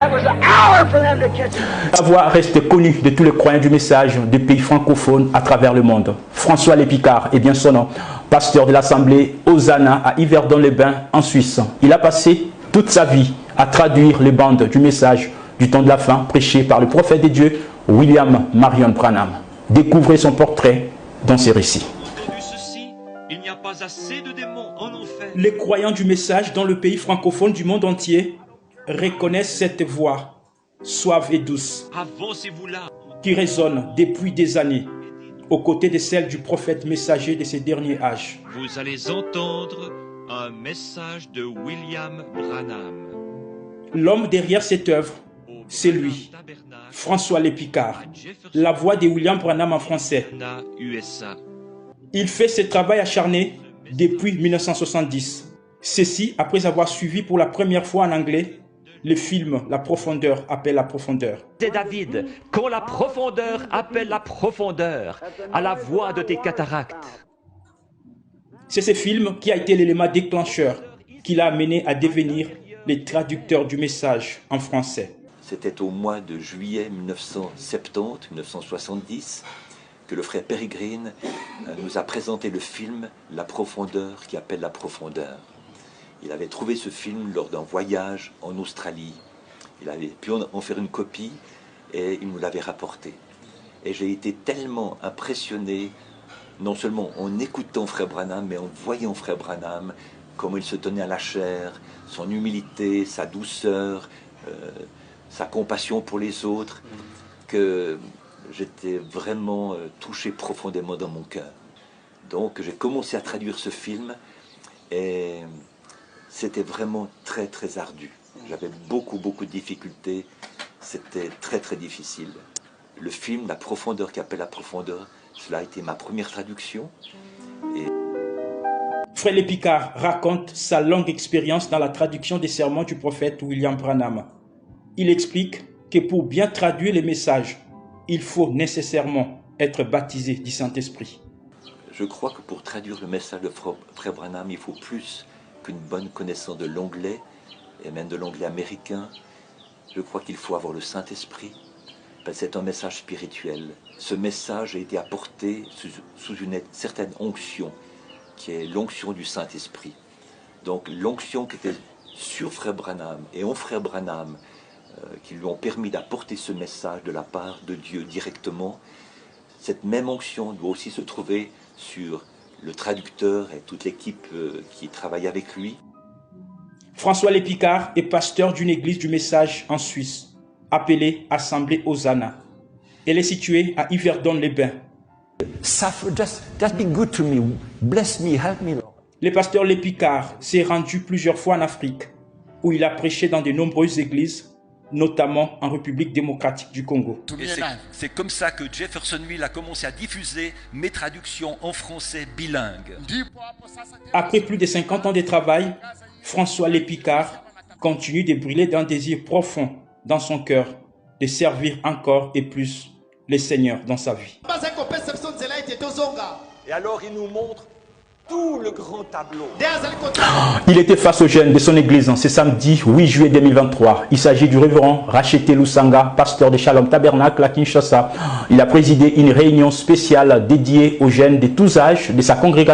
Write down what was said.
La voix reste connue de tous les croyants du message des pays francophones à travers le monde. François Lépicard est bien son nom, pasteur de l'assemblée Hosanna à Yverdon-les-Bains en Suisse. Il a passé toute sa vie à traduire les bandes du message du temps de la fin prêché par le prophète de Dieu William Marion Branham. Découvrez son portrait dans ces récits. Il n'y a pas assez de démons en enfer. Les croyants du message dans le pays francophone du monde entier reconnaissent cette voix suave et douce Avancez-vous là. qui résonne depuis des années aux côtés de celle du prophète messager de ces derniers âges. Vous allez entendre un message de William Branham. L'homme derrière cette œuvre, c'est lui, François Lépicard, la voix de William Branham en français. USA. Il fait ce travail acharné depuis 1970. Ceci après avoir suivi pour la première fois en anglais le film La profondeur appelle la profondeur. C'est David, quand la profondeur appelle la profondeur, à la voix de tes cataractes. C'est ce film qui a été l'élément déclencheur qui l'a amené à devenir le traducteur du message en français. C'était au mois de juillet 1970 que le frère Peregrine nous a présenté le film La profondeur qui appelle la profondeur. Il avait trouvé ce film lors d'un voyage en Australie. Il avait pu en faire une copie et il nous l'avait rapporté. Et j'ai été tellement impressionné, non seulement en écoutant frère Branham, mais en voyant frère Branham, comment il se tenait à la chair, son humilité, sa douceur, sa compassion pour les autres, que j'étais vraiment touché profondément dans mon cœur. Donc j'ai commencé à traduire ce film et c'était vraiment très très ardu. J'avais beaucoup de difficultés, c'était très difficile. Le film La profondeur qui appelle la profondeur, cela a été ma première traduction. Frère Lépicard raconte sa longue expérience dans la traduction des sermons du prophète William Branham. Il explique que pour bien traduire les messages, il faut nécessairement être baptisé du Saint-Esprit. Je crois que pour traduire le message de frère Branham, il faut plus qu'une bonne connaissance de l'anglais, et même de l'anglais américain. Je crois qu'il faut avoir le Saint-Esprit, parce que c'est un message spirituel. Ce message a été apporté sous une certaine onction, qui est l'onction du Saint-Esprit. Donc l'onction qui était sur frère Branham et en frère Branham, qui lui ont permis d'apporter ce message de la part de Dieu directement, cette même onction doit aussi se trouver sur le traducteur et toute l'équipe qui travaille avec lui. François Lépicard est pasteur d'une église du message en Suisse, appelée Assemblée Hosanna. Elle est située à Yverdon-les-Bains. Just be good to me, bless me, help me, Lord. Le pasteur Lépicard s'est rendu plusieurs fois en Afrique, où il a prêché dans de nombreuses églises, notamment en République démocratique du Congo. Et c'est comme ça que Jeffersonville a commencé à diffuser mes traductions en français bilingue. Après plus de 50 ans de travail, François Lépicard continue de brûler d'un désir profond dans son cœur de servir encore et plus le Seigneur dans sa vie. Et alors il nous montre tout le grand tableau. Il était face aux jeunes de son église ce samedi 8 juillet 2023. Il s'agit du révérend Rachete Lusanga, pasteur de Shalom Tabernacle à Kinshasa. Il a présidé une réunion spéciale dédiée aux jeunes de tous âges de sa congrégation.